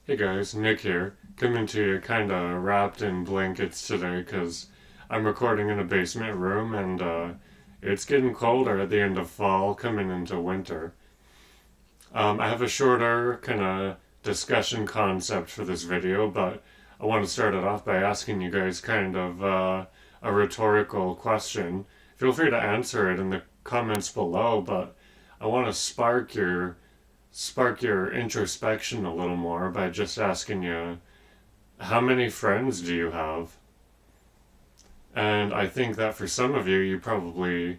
Hey guys, Nick here, coming to you kinda wrapped in blankets today because I'm recording in a basement room and it's getting colder at the end of fall, coming into winter. I have a shorter kinda discussion concept for this video, but I want to start it off by asking you guys kind of a rhetorical question. Feel free to answer it in the comments below, but I want to spark your introspection a little more by just asking you, how many friends do you have? And I think that for some of you, you probably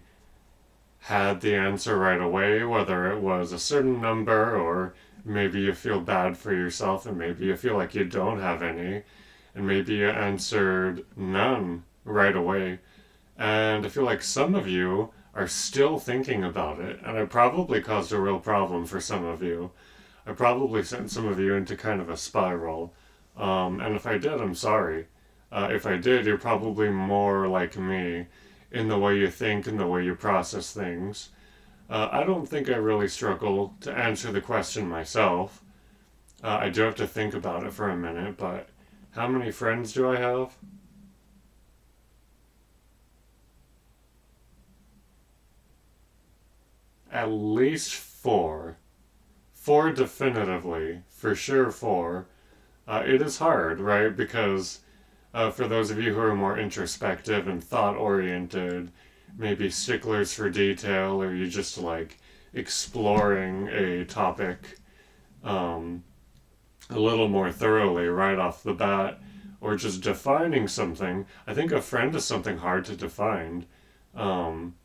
had the answer right away, whether it was a certain number or maybe you feel bad for yourself and maybe you feel like you don't have any, and maybe you answered none right away. And I feel like some of you are still thinking about it, and I probably caused a real problem for some of you. I probably sent some of you into kind of a spiral. And if I did, I'm sorry. If I did, you're probably more like me in the way you think and the way you process things. I don't think I really struggle to answer the question myself. I do have to think about it for a minute, but how many friends do I have? At least four. Four definitively. For sure, four. It is hard, right? Because for those of you who are more introspective and thought oriented, maybe sticklers for detail, or you just like exploring a topic um, a little more thoroughly right off the bat, or just defining something. I think a friend is something hard to define. Um,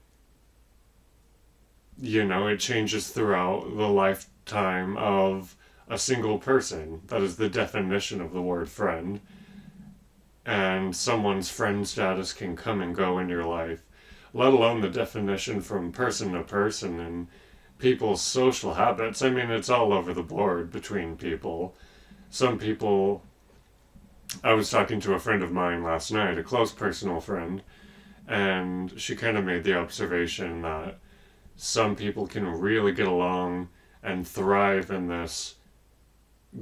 it changes throughout the lifetime of a single person. That is the definition of the word friend. And someone's friend status can come and go in your life, let alone the definition from person to person and people's social habits. I mean, it's all over the board between people. Some people, I was talking to a friend of mine last night, a close personal friend, and she kind of made the observation that some people can really get along and thrive in this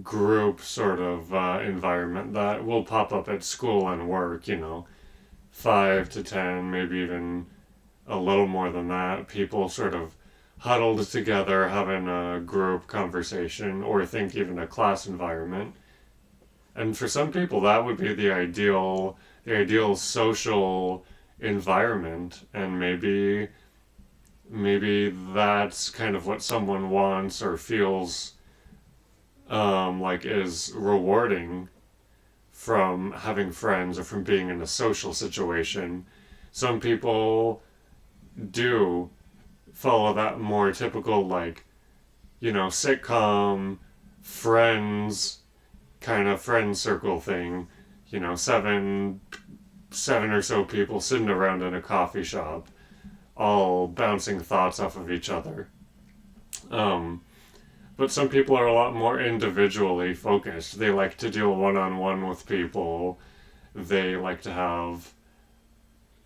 group sort of environment that will pop up at school and work, 5 to 10, maybe even a little more than that. People sort of huddled together having a group conversation, or think even a class environment. And for some people that would be the ideal social environment, and maybe that's kind of what someone wants or feels like is rewarding from having friends or from being in a social situation. Some people do follow that more typical, like, sitcom, friends, kind of friend circle thing. Seven or so people sitting around in a coffee shop, all bouncing thoughts off of each other. Um, but some people are a lot more individually focused. They like to deal one on one with people. They like to have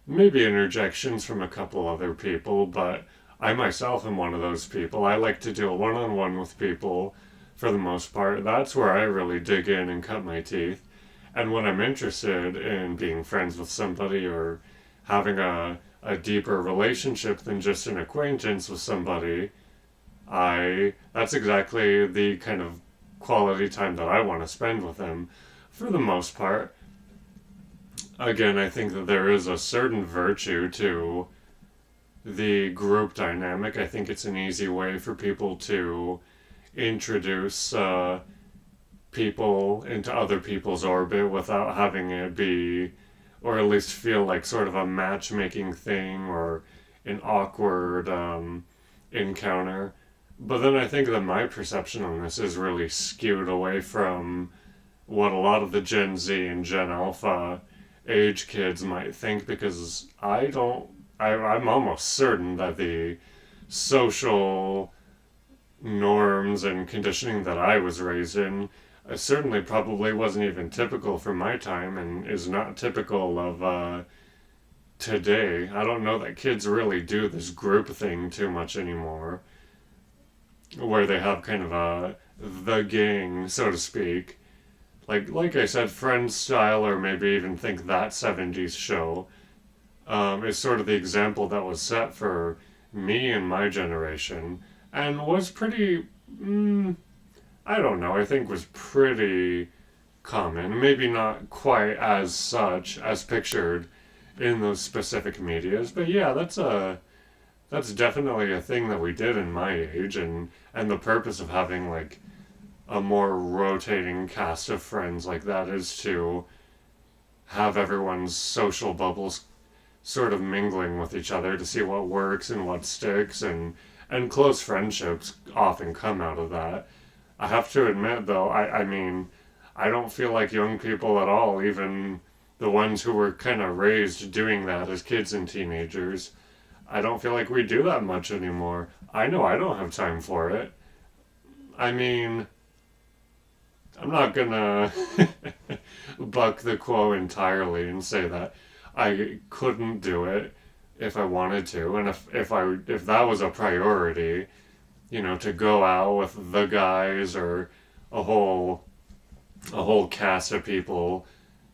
maybe interjections from a couple other people, but I myself am one of those people. I like to deal one on one with people for the most part. That's where I really dig in and cut my teeth. And when I'm interested in being friends with somebody or having a deeper relationship than just an acquaintance with somebody, that's exactly the kind of quality time that I want to spend with them for the most part. Again, I think that there is a certain virtue to the group dynamic. I think it's an easy way for people to introduce people into other people's orbit without having it be, or at least feel like sort of a matchmaking thing or an awkward encounter. But then I think that my perception on this is really skewed away from what a lot of the Gen Z and Gen Alpha age kids might think, because I'm almost certain that the social norms and conditioning that I was raised in certainly probably wasn't even typical for my time and is not typical of today. I don't know that kids really do this group thing too much anymore, where they have kind of the gang, so to speak. like I said, Friends style, or maybe even think that 70s show is sort of the example that was set for me and my generation, and was pretty, I don't know, I think was pretty common. Maybe not quite as such as pictured in those specific medias, but yeah, that's definitely a thing that we did in my age, and the purpose of having like a more rotating cast of friends like that is to have everyone's social bubbles sort of mingling with each other to see what works and what sticks, and close friendships often come out of that. I have to admit though, I mean, I don't feel like young people at all, even the ones who were kind of raised doing that as kids and teenagers, I don't feel like we do that much anymore. I know I don't have time for it. I mean, I'm not gonna buck the quo entirely and say that I couldn't do it if I wanted to, and if that was a priority, to go out with the guys or a whole a whole cast of people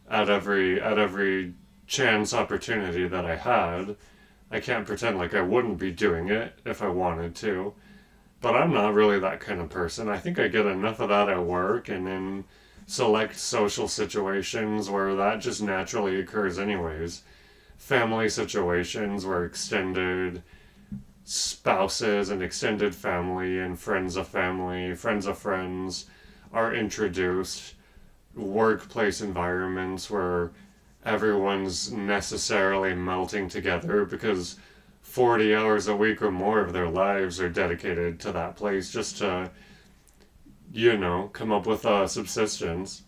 at every chance opportunity that I had. I can't pretend like I wouldn't be doing it if I wanted to. But I'm not really that kind of person. I think I get enough of that at work and in select social situations where that just naturally occurs anyways. Family situations where extended spouses and extended family, friends of friends are introduced. Workplace environments where everyone's necessarily melting together because 40 hours a week or more of their lives are dedicated to that place just to, come up with a subsistence.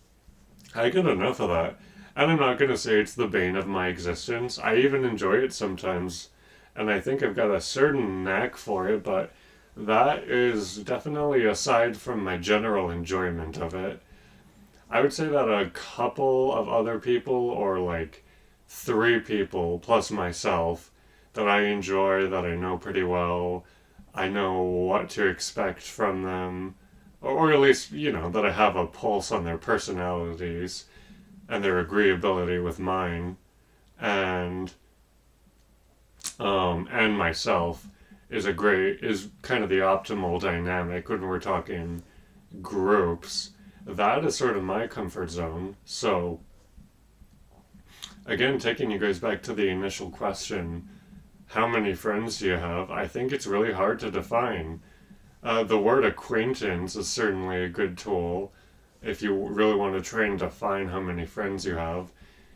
I get enough of that. And I'm not going to say it's the bane of my existence. I even enjoy it sometimes. And I think I've got a certain knack for it, but that is definitely aside from my general enjoyment of it. I would say that a couple of other people, or like three people plus myself, that I enjoy, that I know pretty well, I know what to expect from them, or at least, that I have a pulse on their personalities and their agreeability with mine, and and myself is kind of the optimal dynamic when we're talking groups. That is sort of my comfort zone. So, again, taking you guys back to the initial question, how many friends do you have? I think it's really hard to define. The word acquaintance is certainly a good tool. If you really want to try and define how many friends you have,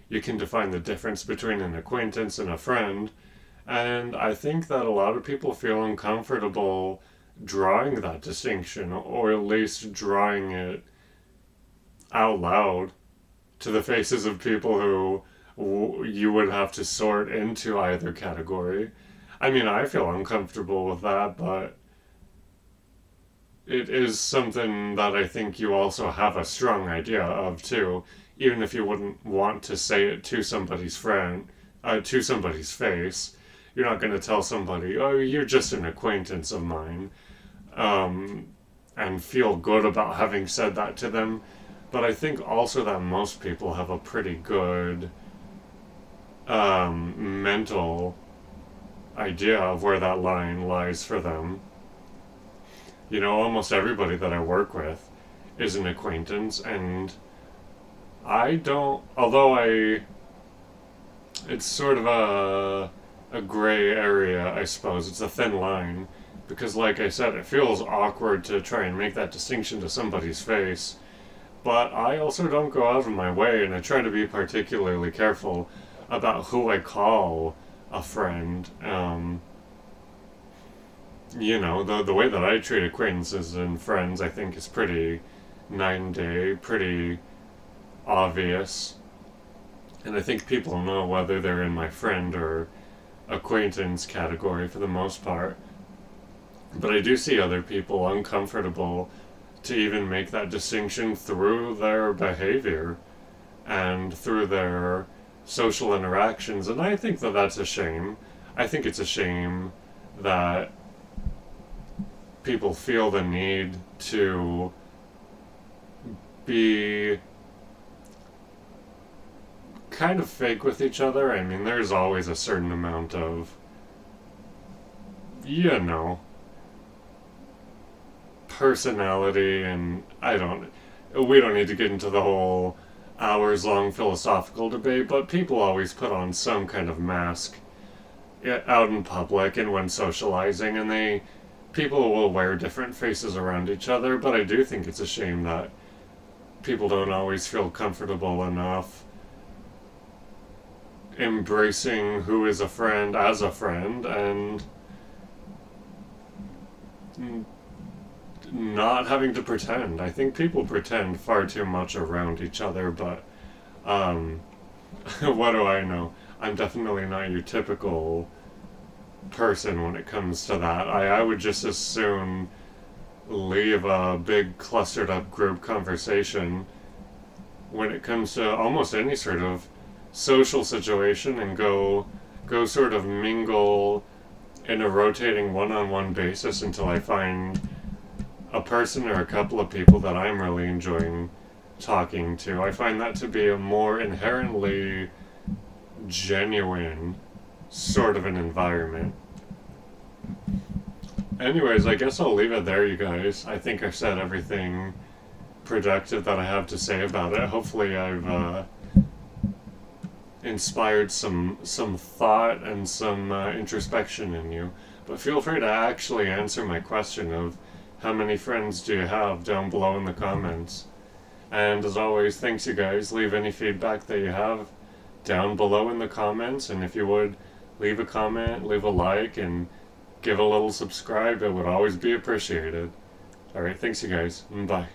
you can define the difference between an acquaintance and a friend. And I think that a lot of people feel uncomfortable drawing that distinction, or at least drawing it out loud to the faces of people who you would have to sort into either category. I mean, I feel uncomfortable with that, but it is something that I think you also have a strong idea of too, even if you wouldn't want to say it to somebody's to somebody's face. You're not going to tell somebody, "Oh, you're just an acquaintance of mine," and feel good about having said that to them. But I think also that most people have a pretty good mental idea of where that line lies for them. Almost everybody that I work with is an acquaintance, and I don't, although it's sort of a gray area, I suppose. It's a thin line, because like I said, it feels awkward to try and make that distinction to somebody's face. But I also don't go out of my way, and I try to be particularly careful about who I call a friend. The way that I treat acquaintances and friends, I think, is pretty night and day, pretty obvious. And I think people know whether they're in my friend or acquaintance category for the most part. But I do see other people uncomfortable to even make that distinction through their behavior and through their social interactions, and I think that that's a shame. I think it's a shame that people feel the need to be kind of fake with each other. I mean, there's always a certain amount of, you know, personality, and we don't need to get into the whole hours long philosophical debate, but people always put on some kind of mask out in public and when socializing, and people will wear different faces around each other, but I do think it's a shame that people don't always feel comfortable enough embracing who is a friend as a friend and not having to pretend. I think people pretend far too much around each other, but what do I know? I'm definitely not your typical person when it comes to that. I would just as soon leave a big clustered up group conversation when it comes to almost any sort of social situation and go sort of mingle in a rotating one-on-one basis until I find a person or a couple of people that I'm really enjoying talking to. I find that to be a more inherently genuine sort of an environment. Anyways, I guess I'll leave it there, you guys. I think I've said everything productive that I have to say about it. Hopefully I've inspired some thought and some introspection in you. But feel free to actually answer my question of how many friends do you have down below in the comments. And as always, thanks you guys. Leave any feedback that you have down below in the comments, and if you would, leave a comment, leave a like, and give a little subscribe. It would always be appreciated. Alright, thanks you guys. Bye.